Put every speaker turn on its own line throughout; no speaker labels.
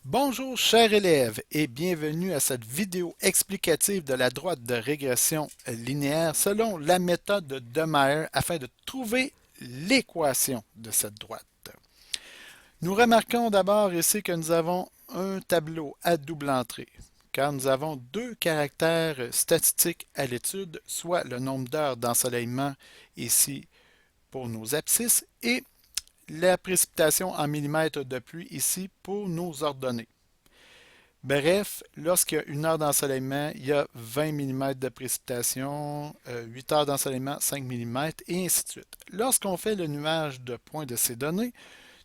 Bonjour chers élèves et bienvenue à cette vidéo explicative de la droite de régression linéaire selon la méthode de Meyer afin de trouver l'équation de cette droite. Nous remarquons d'abord ici que nous avons un tableau à double entrée car nous avons deux caractères statistiques à l'étude, soit le nombre d'heures d'ensoleillement ici pour nos abscisses et la précipitation en millimètres de pluie ici pour nos ordonnées. Bref, lorsqu'il y a une heure d'ensoleillement, il y a 20 mm de précipitation, 8 heures d'ensoleillement, 5 mm, et ainsi de suite. Lorsqu'on fait le nuage de points de ces données,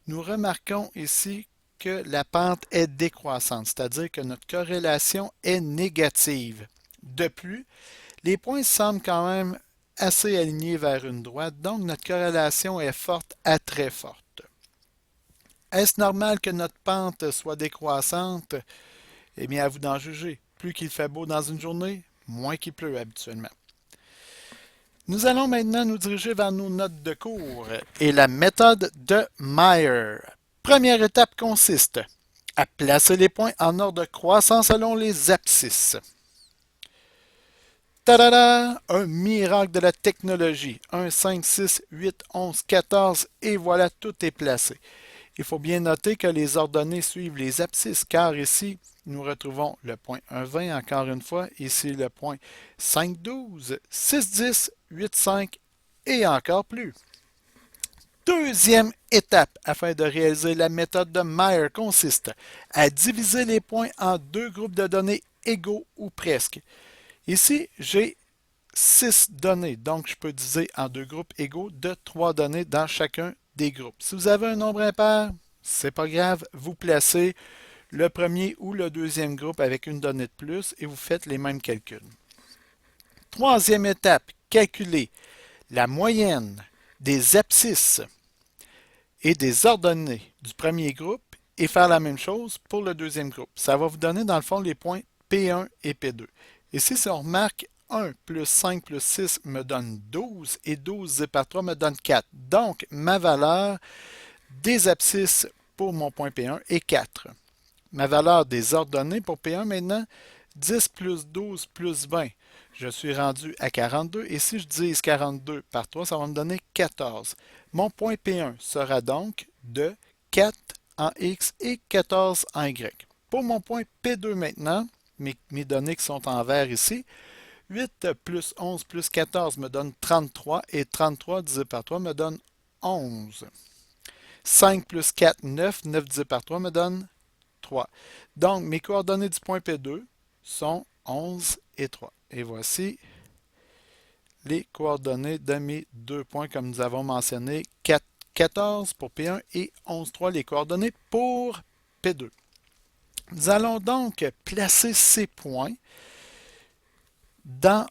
nous remarquons ici que la pente est décroissante, c'est-à-dire que notre corrélation est négative. De plus, les points semblent quand même assez alignés vers une droite, donc notre corrélation est forte à très forte. Est-ce normal que notre pente soit décroissante? Eh bien, à vous d'en juger. Plus qu'il fait beau dans une journée, moins qu'il pleut habituellement. Nous allons maintenant nous diriger vers nos notes de cours et la méthode de Meyer. Première étape consiste à placer les points en ordre croissant selon les abscisses. Tadada! Un miracle de la technologie. 1, 5, 6, 8, 11, 14 et voilà, tout est placé. Il faut bien noter que les ordonnées suivent les abscisses car ici, nous retrouvons le point 1,20 encore une fois, ici le point 5,12, 6,10, 8,5 et encore plus. Deuxième étape afin de réaliser la méthode de Meyer consiste à diviser les points en deux groupes de données égaux ou presque. Ici, j'ai 6 données, donc je peux diviser en deux groupes égaux de 3 données dans chacun des groupes. Si vous avez un nombre impair, c'est pas grave, vous placez le premier ou le deuxième groupe avec une donnée de plus et vous faites les mêmes calculs. Troisième étape, calculer la moyenne des abscisses et des ordonnées du premier groupe et faire la même chose pour le deuxième groupe. Ça va vous donner dans le fond les points P1 et P2. Ici, si on remarque 1 plus 5 plus 6 me donne 12 et 12 divisé par 3 me donne 4. Donc, ma valeur des abscisses pour mon point P1 est 4. Ma valeur des ordonnées pour P1 maintenant, 10 plus 12 plus 20. Je suis rendu à 42 et si je divise 42 par 3, ça va me donner 14. Mon point P1 sera donc de 4 en X et 14 en Y. Pour mon point P2 maintenant, mes données qui sont en vert ici, 8 plus 11 plus 14 me donne 33 et 33 divisé par 3 me donne 11. 5 plus 4, 9. 9 divisé par 3 me donne 3. Donc, mes coordonnées du point P2 sont 11 et 3. Et voici les coordonnées de mes deux points comme nous avons mentionné, 4, 14 pour P1 et 11, 3 les coordonnées pour P2. Nous allons donc placer ces points dans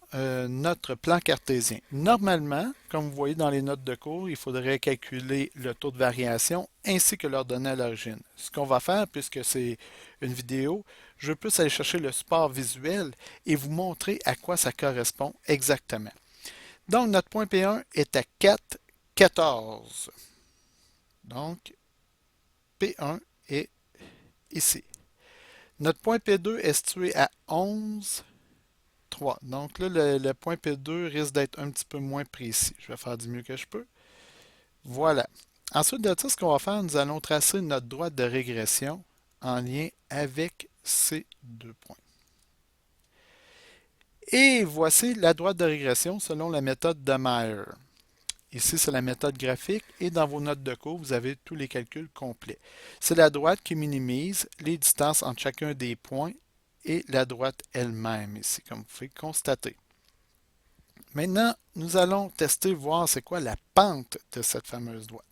notre plan cartésien. Normalement, comme vous voyez dans les notes de cours, il faudrait calculer le taux de variation ainsi que leur données à l'origine. Ce qu'on va faire, puisque c'est une vidéo, je peux aller chercher le support visuel et vous montrer à quoi ça correspond exactement. Donc, notre point P1 est à 4, 14. Donc, P1 est ici. Notre point P2 est situé à 11, 3. Donc là, le point P2 risque d'être un petit peu moins précis. Je vais faire du mieux que je peux. Voilà. Ensuite de ça, ce qu'on va faire, nous allons tracer notre droite de régression en lien avec ces deux points. Et voici la droite de régression selon la méthode de Meyer. Ici, c'est la méthode graphique et dans vos notes de cours, vous avez tous les calculs complets. C'est la droite qui minimise les distances entre chacun des points et la droite elle-même ici, comme vous pouvez constater. Maintenant, nous allons tester, voir c'est quoi la pente de cette fameuse droite.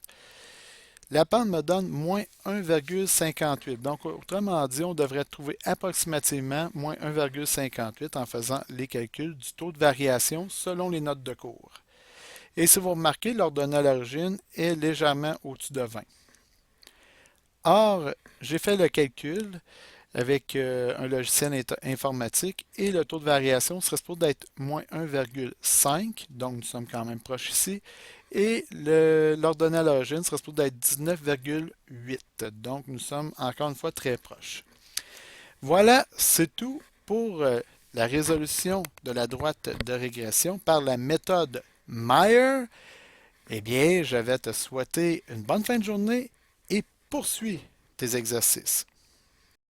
La pente me donne moins 1,58. Donc, autrement dit, on devrait trouver approximativement moins 1,58 en faisant les calculs du taux de variation selon les notes de cours. Et si vous remarquez, l'ordonnée à l'origine est légèrement au-dessus de 20. Or, j'ai fait le calcul avec un logiciel informatique et le taux de variation serait supposé d'être moins 1,5, donc nous sommes quand même proches ici, et l'ordonnée à l'origine serait supposé être 19,8. Donc, nous sommes encore une fois très proches. Voilà, c'est tout pour la résolution de la droite de régression par la méthode Meyer. Eh bien, je vais te souhaiter une bonne fin de journée et poursuis tes exercices.